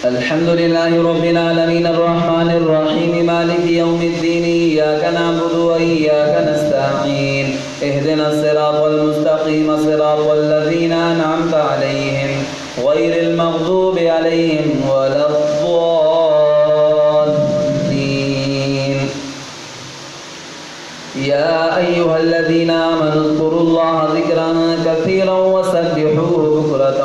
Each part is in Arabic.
الحمد لله رب العالمين الرحمن الرحيم مالك يوم الدين إياك نعبد وإياك نستعين اهدنا الصراط المستقيم صراط الذين أنعمت عليهم غير المغضوب عليهم ولا الضالين. يا أيها الذين آمنوا اذكروا الله ذكرا كثيرا وسبحوه بكرة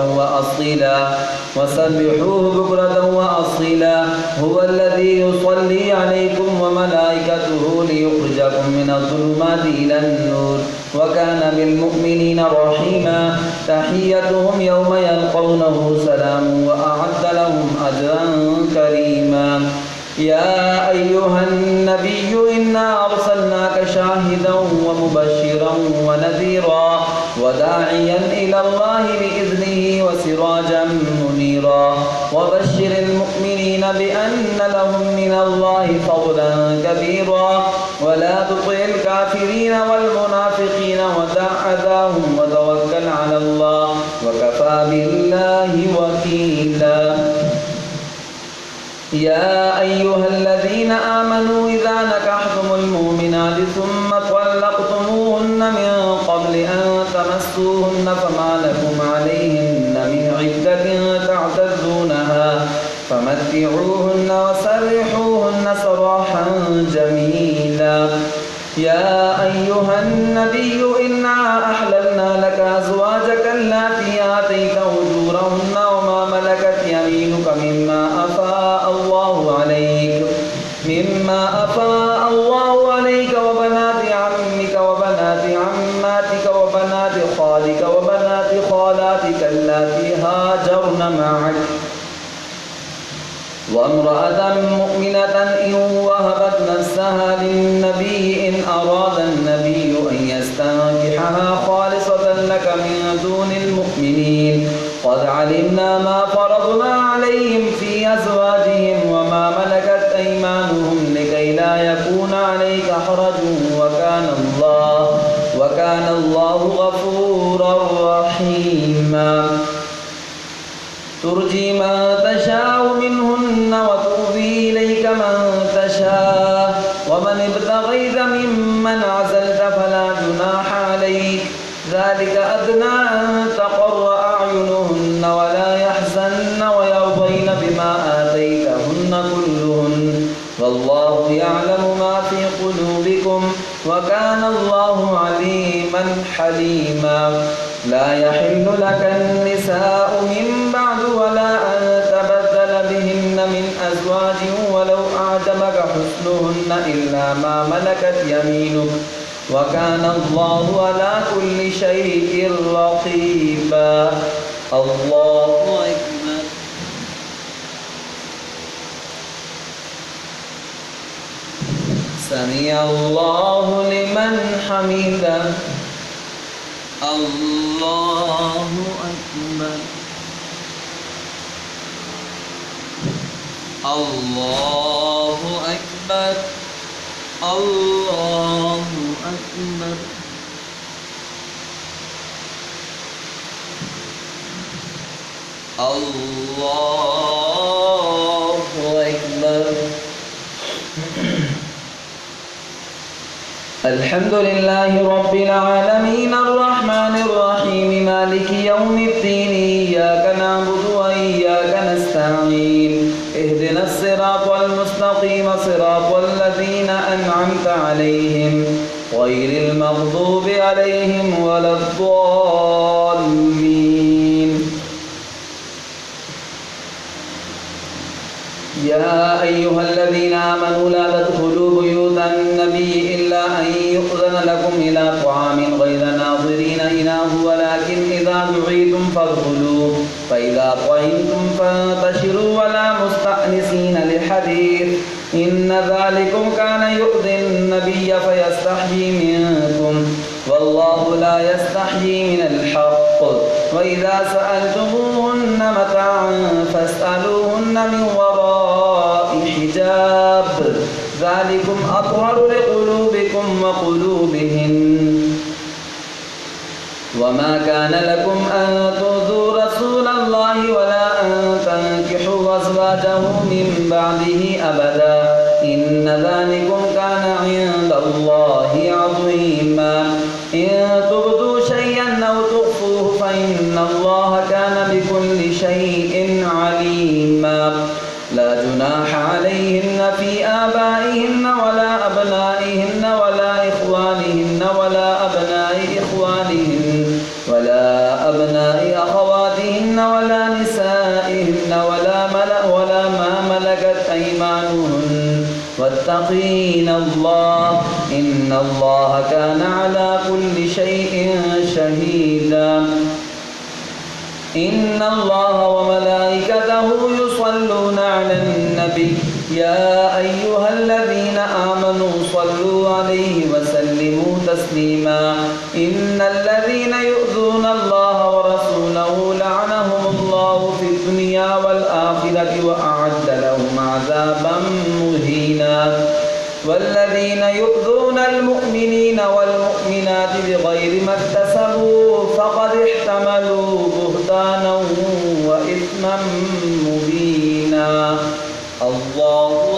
وأصيلا هو الذي يصلي عليكم وملائكته ليخرجكم من الظلمات إلى النور وكان بالمؤمنين رحيما. تحيتهم يوم يلقونه سلام وأعد لهم أجرا كريما. يا أيها النبي إنا أرسلناك شاهدا ومبشرا ونذيرا وداعيا إلى الله بإذنه وسراجا منيرا وبشر المؤمنين بأن لهم من الله فضلا كبيرا ولا تطع الكافرين والمنافقين ودع أذاهم وتوكل على الله وكفى بالله وكيلا. يا أيها الذين آمنوا إذا نكحتم المؤمنات ثم طلقتموهن من قبل أن تمسوهن فما لكم عليهن من عدة تعتدونها فمتعوهن وسرحوهن سراحا جميلا. يا أيها النبي إنا أحللنا لك أزواجك اللاتي آتيت أجورهن وما ملكت يمينك مما أفاء الله عليك وبنات عمك وبنات عماتك وبنات خالك وبنات خالاتك اللاتي هاجرن معك وامرأة مؤمنة إن وهبت نفسها للنبي إن أراد النبي أن يستنكحها خالصة لك من دون المؤمنين قد علمنا ما فرضنا عليهم في أزواجهم وما ملكت أيمانهم لكي لا يكون عليك حرج وكان الله غفورا رحيما. ترجي من تشاء منهن وتؤوي إليك من تشاء ومن ابتغيت ممن عزلت فلا جناح عليك ذلك أدنى أن تقر أعينهن ولا يحزن ويرضين بما آتيتهن كلهن والله يعلم ما في قلوبكم وكان الله عليما حليما. لا يحل لك النساء من بعد ولا أن تبدل بهن من أزواج ولو أعجبك حسنهن إلا ما ملكت يمينك وكان الله على كل شيء رقيبا. الله أكبر. سمع الله لمن حمده. الله أكبر. الله أكبر. الله أكبر. الله أكبر. الحمد لله رب العالمين الرحمن الرحيم مالك يوم الدين إياك نعبد وإياك نستعين اهدنا الصراط المستقيم صراط الذين أنعمت عليهم غير المغضوب عليهم ولا الضالين. يا أيها الذين آمنوا لا تدخلوا بيوت النبي إلا أن يؤذن لكم إلى طعام غير ناظرين إناه ولكن إذا دعيتم فادخلوا فإذا طعمتم فانتشروا ولا مستأنسين لحديث إن ذلكم كان يؤذي النبي فيستحيي منكم والله لا يستحيي من الحق وإذا سألتموهن متاعا فاسألوهن من وراء حجاب ذلكم أطهر لقلوبكم وقلوبهن وما كان لكم أن تؤذوا رسول الله ولا أن تنكحوا أزواجه ذريته من بعده أبدا إن ذلكم كان عند الله عظيما إن تبدوا شيئا أو تخفوه فإن الله كان بكل شيء عليما لا جناح عليهن في آبائهن ولا أبنائهن ولا إخوانهن ولا أبناء إخوانهن ولا أبناء أخواتهن ولا نسائهن ولا ما ملكت أيمانهن واتقين الله إن الله كان على كل شيء شهيدا إن الله وملائكته يصلون على النبي يا أيها الذين آمنوا صلوا عليه وسلموا تسليما إن الذين يؤذون الله ورسوله لعنهم الله في الدنيا والآخرة وأعد لهم عذابا مهينا والذين يؤذون المؤمنين والمؤمنات بغير ما اكتسبوا فقد احتملوا بهتانا وإثما مبينا الله